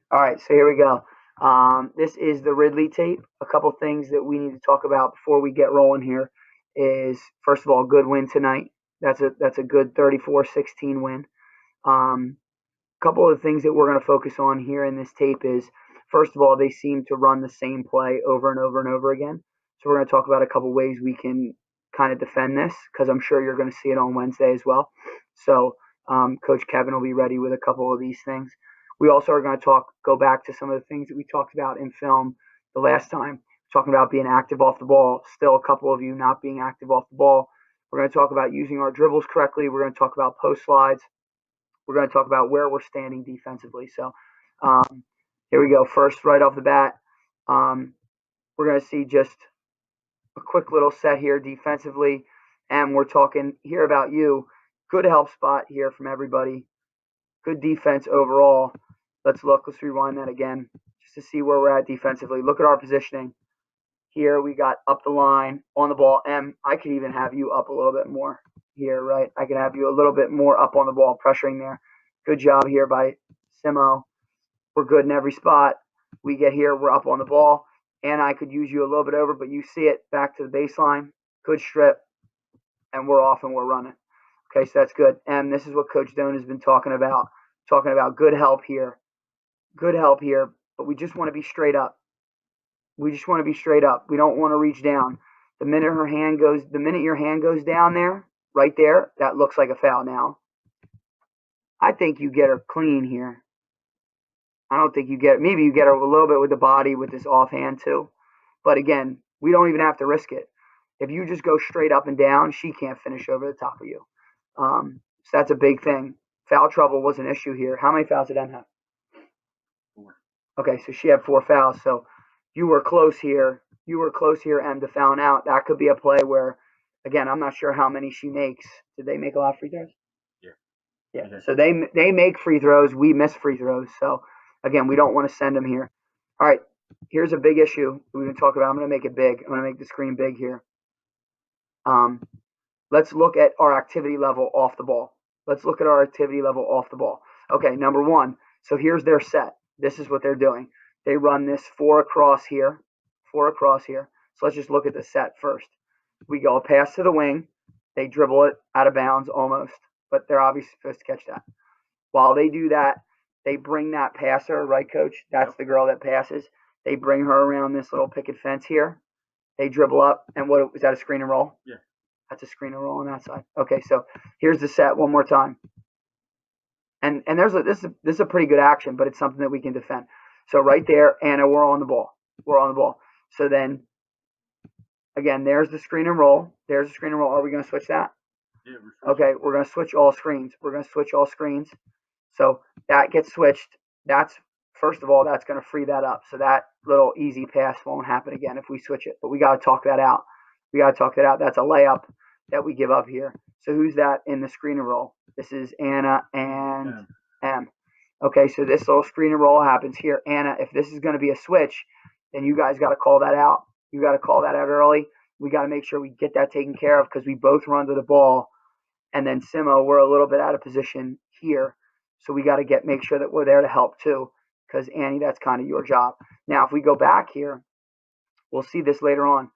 All right, so here we go. This is the Ridley tape. A couple things that we need to talk about before we get rolling here is, first of all, good win tonight. That's a good 34-16 win. Couple of things that we're going to focus on here in this tape is, first of all, they seem to run the same play over and over and over again. So we're going to talk about a couple ways we can kind of defend this, because I'm sure you're going to see it on Wednesday as well. So Coach Kevin will be ready with a couple of these things. We also are going to go back to some of the things that we talked about in film the last time, talking about being active off the ball. Still a couple of you not being active off the ball. We're going to talk about using our dribbles correctly. We're going to talk about post slides. We're going to talk about where we're standing defensively. So here we go. First, right off the bat, we're going to see just a quick little set here defensively. And we're talking here about you. Good help spot here from everybody. Good defense overall. Let's rewind that again just to see where we're at defensively. Look at our positioning. Here we got up the line, on the ball. I could even have you up a little bit more here, right? I can have you a little bit more up on the ball, pressuring there. Good job here by Simo. We're good in every spot. We get here, we're up on the ball. And I could use you a little bit over, but you see it back to the baseline. Good strip. And we're off and we're running. Okay, so that's good. And this is what Coach Doan has been talking about good help here. Good help here, but we just want to be straight up. We just want to be straight up. We don't want to reach down. The minute your hand goes down there, right there, that looks like a foul now. I think you get her clean here. I don't think you get, maybe you get her a little bit with the body with this offhand too. But again, we don't even have to risk it. If you just go straight up and down, she can't finish over the top of you. So that's a big thing. Foul trouble was an issue here. How many fouls did Em have? 4. Okay, so she had 4 fouls. So you were close here. Em, to fouling out. That could be a play where, again, I'm not sure how many she makes. Did they make a lot of free throws? Yeah. So they make free throws. We miss free throws. So again, we don't want to send them here. All right. Here's a big issue we're going to talk about. I'm going to make it big. I'm going to make the screen big here. Let's look at our activity level off the ball. Okay, number one. So here's their set. This is what they're doing. They run this 4 across here. So let's just look at the set first. We go pass to the wing. They dribble it out of bounds almost, but they're obviously supposed to catch that. While they do that, they bring that passer, right, Coach? That's the girl that passes. They bring her around this little picket fence here. They dribble up, and what is that, a screen and roll? Yeah. That's a screen and roll on that side. Okay, so here's the set one more time. And this is a pretty good action, but it's something that we can defend. So right there, Anna, we're on the ball. So then, again, there's the screen and roll. Are we going to switch that? Yeah. Okay, we're going to switch all screens. So that gets switched. First of all, that's going to free that up. So that little easy pass won't happen again if we switch it. But we got to talk that out. That's a layup that we give up here. So who's that in the screen and roll? This is Anna and M. Okay, so this little screen and roll happens here. Anna, if this is going to be a switch, then you guys got to call that out. You got to call that out early. We got to make sure we get that taken care of, because we both run to the ball. And then Simo, we're a little bit out of position here. So we got to make sure that we're there to help too, because Annie, that's kind of your job. Now, if we go back here, we'll see this later on.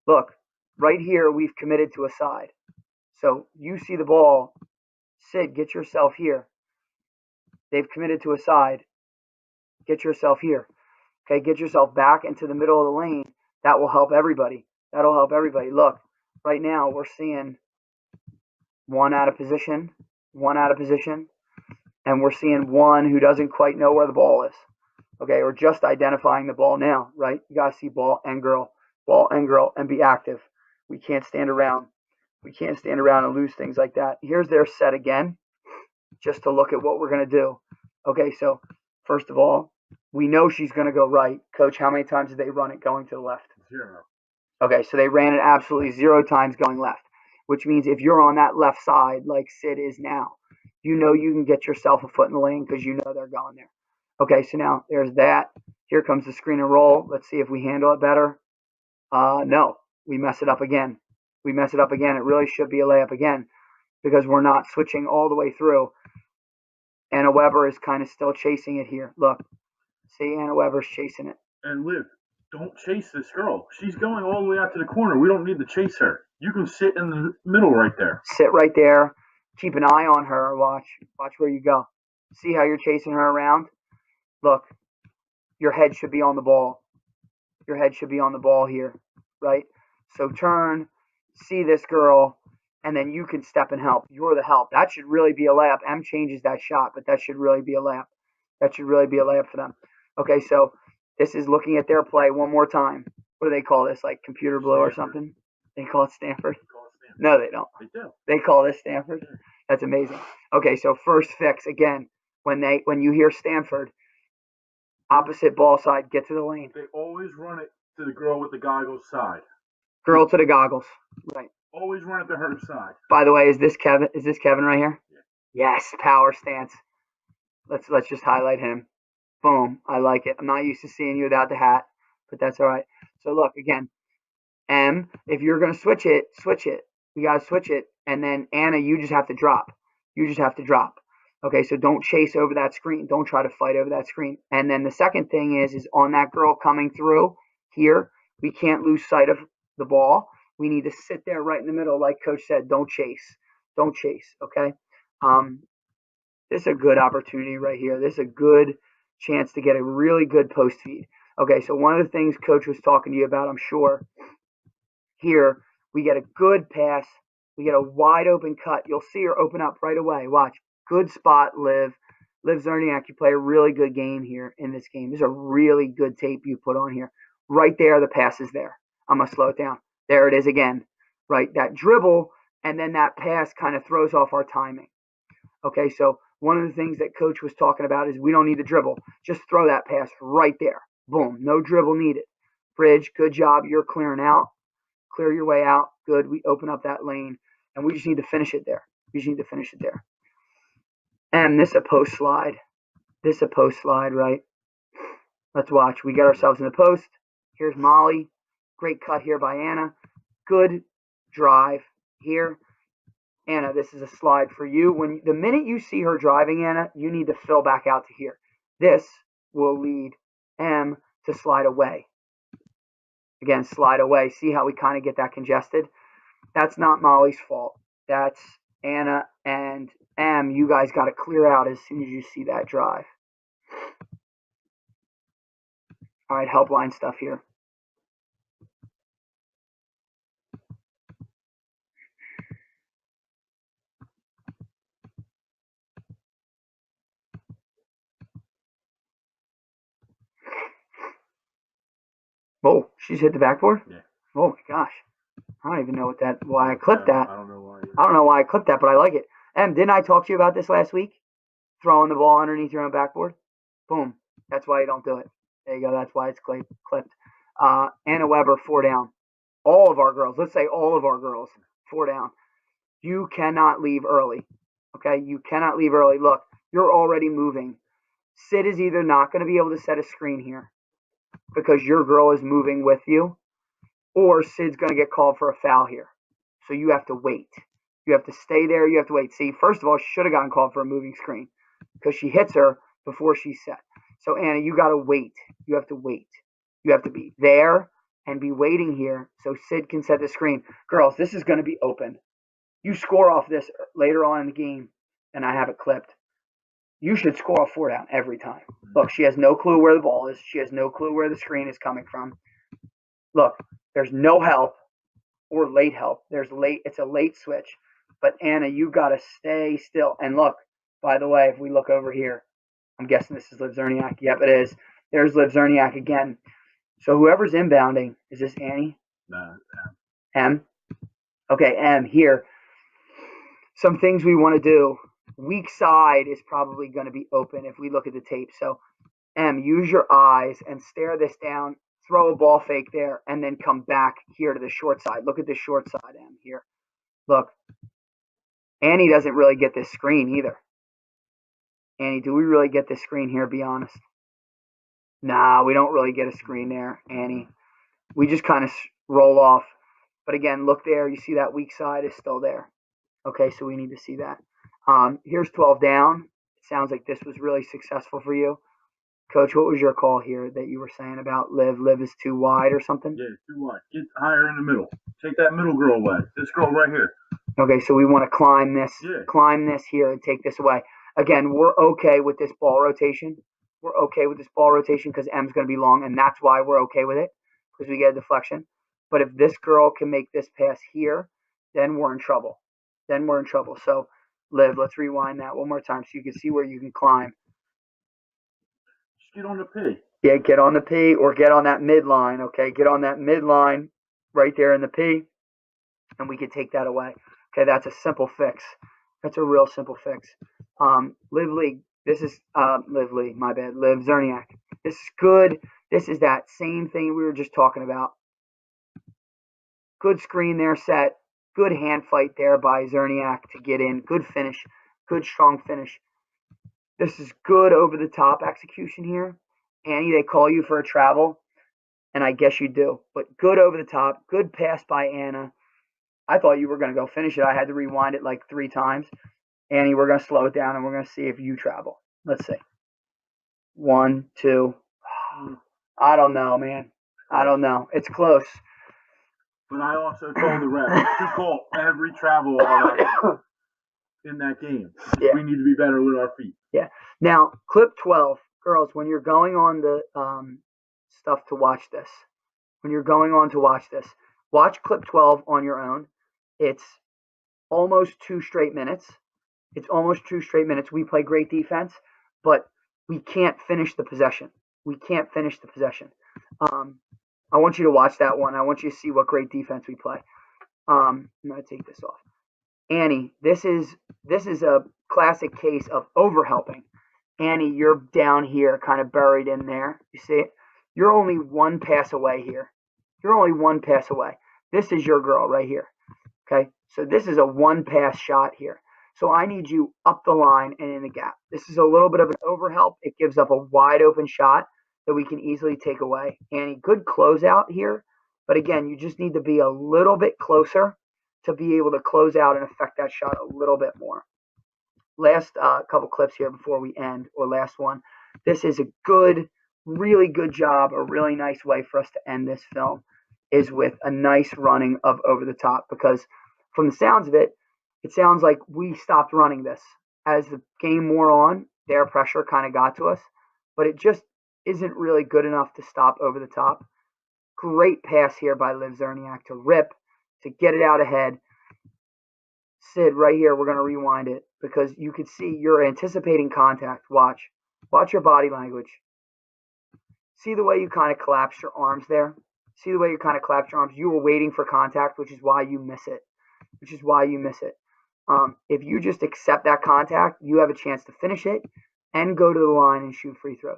Look, right here, we've committed to a side. So you see the ball. Sid, get yourself here. They've committed to a side. Get yourself here. Okay, get yourself back into the middle of the lane. That will help everybody. Look, right now we're seeing one out of position, and we're seeing one who doesn't quite know where the ball is. Okay, we're just identifying the ball now, right? You got to see ball and girl, and be active. We can't stand around. And lose things like that. Here's their set again, just to look at what we're going to do. Okay, so first of all, we know she's going to go right. Coach, how many times did they run it going to the left? 0. Okay, so they ran it absolutely 0 times going left, which means if you're on that left side like Sid is now, you know you can get yourself a foot in the lane because you know they're going there. Okay, so now there's that. Here comes the screen and roll. Let's see if we handle it better. No, we mess it up again. It really should be a layup again, because we're not switching all the way through. Anna Weber is kind of still chasing it here. Look, See, Anna Weber's chasing it. And Liv, don't chase this girl. She's going all the way out to the corner. We don't need to chase her. You can sit in the middle right there. Sit right there. Keep an eye on her. Watch where you go. See how you're chasing her around? Look, your head should be on the ball. Your head should be on the ball here, right? So turn, see this girl, and then you can step and help. You're the help. That should really be a layup. M changes that shot, but that should really be a layup. That should really be a layup for them. Okay, so this is looking at their play one more time. What do they call this? Like computer blue or something? They call it Stanford? No, they don't. They do. They call this Stanford? That's amazing. Okay, so first fix, again, when you hear Stanford, opposite ball side, get to the lane. They always run it to the girl with the goggles side. Girl to the goggles. Right. Always run it to her side. By the way, is this Kevin? Is this Kevin right here? Yeah. Yes, power stance. Let's just highlight him. Boom. I like it. I'm not used to seeing you without the hat, but that's all right. So look, again, M, if you're going to switch it. You got to switch it. And then Anna, you just have to drop. Okay, so don't chase over that screen. Don't try to fight over that screen. And then the second thing is on that girl coming through here, we can't lose sight of the ball. We need to sit there right in the middle, like Coach said. Don't chase. Okay? This is a good opportunity right here. This is a good chance to get a really good post feed. Okay, so one of the things Coach was talking to you about, I'm sure, here, we get a good pass. We get a wide open cut. You'll see her open up right away. Watch. Good spot, Liv. Liv Zerniak, you play a really good game here in this game. This is a really good tape you put on here. Right there, the pass is there. I'm going to slow it down. There it is again. Right, that dribble and then that pass kind of throws off our timing. Okay, so one of the things that Coach was talking about is we don't need to dribble. Just throw that pass right there. Boom, no dribble needed. Bridge, good job. You're clearing out. Clear your way out. Good. We open up that lane, and we just need to finish it there. And this a post slide. Right? Let's watch. We get ourselves in the post. Here's Molly. Great cut here by Anna. Good drive here. Anna, this is a slide for you. The minute you see her driving, Anna, you need to fill back out to here. This will lead M to slide away. Again, slide away. See how we kind of get that congested? That's not Molly's fault. That's Anna and M. You guys got to clear out as soon as you see that drive. All right, helpline stuff here. Oh, she's hit the backboard? Yeah. Oh my gosh. I don't even know why I clipped that. I don't know why. I don't know why I clipped that, but I like it. And didn't I talk to you about this last week? Throwing the ball underneath your own backboard? Boom. That's why you don't do it. There you go. That's why it's clipped. Anna Weber, 4 down. All of our girls, let's say all of our girls, 4 down. You cannot leave early. Okay? You cannot leave early. Look, you're already moving. Sid is either not going to be able to set a screen here because your girl is moving with you, or Sid's going to get called for a foul here. So you have to wait. You have to stay there. You have to wait. See, first of all, she should have gotten called for a moving screen because she hits her before she's set. So, Anna, you got to wait. You have to wait. You have to be there and be waiting here so Sid can set the screen. Girls, this is going to be open. You score off this later on in the game, and I have it clipped. You should score off 4 down every time. Look, she has no clue where the ball is. She has no clue where the screen is coming from. Look, there's no help or late help. It's a late switch. But Anna, you got to stay still. And look, by the way, if we look over here, I'm guessing this is Liv Zerniak. Yep, it is. There's Liv Zerniak again. So whoever's inbounding, is this Annie? No, M? Okay, M, here. Some things we want to do. Weak side is probably going to be open if we look at the tape. So, M, use your eyes and stare this down. Throw a ball fake there, and then come back here to the short side. Look at the short side, M, here. Look. Annie doesn't really get this screen either. Annie, do we really get this screen here, be honest? Nah, we don't really get a screen there, Annie. We just kind of roll off. But again, look there. You see that weak side is still there. Okay, so we need to see that. Here's 12 down. It sounds like this was really successful for you. Coach, what was your call here that you were saying about Liv? Liv is too wide or something? Yeah, too wide. Get higher in the middle. Take that middle girl away. This girl right here. Okay, so we want to Yeah. climb this here and take this away. Again, we're okay with this ball rotation. We're okay with this ball rotation because M's going to be long, and that's why we're okay with it, because we get a deflection. But if this girl can make this pass here, then we're in trouble. Then we're in trouble. So, Liv, let's rewind that one more time so you can see where you can climb. Just get on the P. Yeah, get on the P or get on that midline, okay? Get on that midline right there in the P, and we can take that away. Okay, that's a simple fix. That's a real simple fix. Lively, this is Lively, my bad. Liv Zerniak. This is good. This is that same thing we were just talking about. Good screen there set. Good hand fight there by Zerniak to get in. Good finish. Good strong finish. This is good over the top execution here. Annie, they call you for a travel, and I guess you do. But good over the top. Good pass by Anna. I thought you were going to go finish it. I had to rewind it like 3 times. Annie, we're going to slow it down, and we're going to see if you travel. Let's see. 1, 2. I don't know, man. I don't know. It's close. But I also told the ref to call every travel in that game. Yeah. We need to be better with our feet. Yeah. Now, clip 12. Girls, when you're going on the stuff to watch this, watch clip 12 on your own. It's almost 2 straight minutes. We play great defense, but we can't finish the possession. I want you to watch that one. I want you to see what great defense we play. I'm going to take this off. Annie, this is a classic case of overhelping. Annie, you're down here, kind of buried in there. You see it? You're only 1 pass away here. This is your girl right here. Okay? So this is a 1-pass shot here. So I need you up the line and in the gap. This is a little bit of an overhelp. It gives up a wide open shot that we can easily take away. Annie, good closeout here. But again, you just need to be a little bit closer to be able to close out and affect that shot a little bit more. Last couple clips here before we end, or last one. This is a good, really good job, a really nice way for us to end this film is with a nice running of over the top, because from the sounds of it, it sounds like we stopped running this. As the game wore on, their pressure kind of got to us, but it just isn't really good enough to stop over the top. Great pass here by Liv Zerniak to rip, to get it out ahead. Sid, right here, we're going to rewind it because you can see you're anticipating contact. Watch your body language. See the way you kind of collapsed your arms there? You were waiting for contact, which is why you miss it. If you just accept that contact, you have a chance to finish it and go to the line and shoot free throws.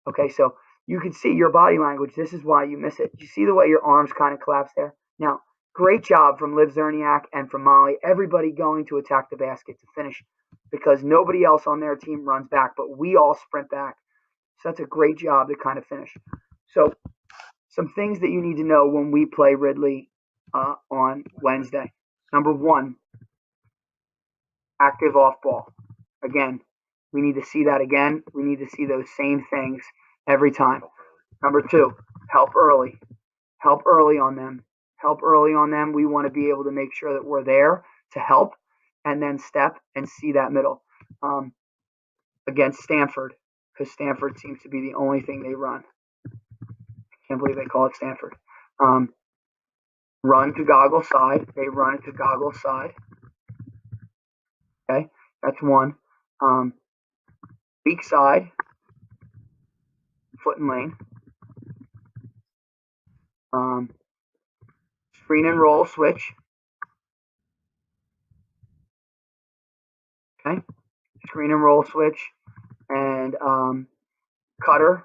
Okay, so you can see your body language. This is why you miss it. You see the way your arms kind of collapse there? Now, great job from Liv Zerniak and from Molly. Everybody going to attack the basket to finish because nobody else on their team runs back, but we all sprint back. So that's a great job to kind of finish. So some things that you need to know when we play Ridley on Wednesday. Number 1, active off ball. Again, we need to see that again. We need to see those same things every time. Number 2, help early. Help early on them. We want to be able to make sure that we're there to help and then step and see that middle. Against Stanford, because Stanford seems to be the only thing they run. Can't believe they call it Stanford. Run to goggle side. They run it to goggle side. Okay, that's 1. Weak side, foot and lane. Screen and roll switch. Okay, screen and roll switch, and cutter,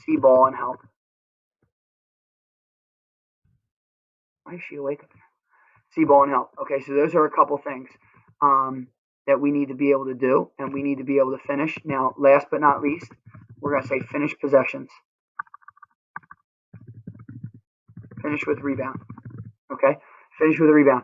see ball and help. Why is she awake up there? See ball and help. Okay, so those are a couple things that we need to be able to do, and we need to be able to finish. Now, last but not least, we're going to say finish possessions. Finish with rebound. Okay, finish with a rebound.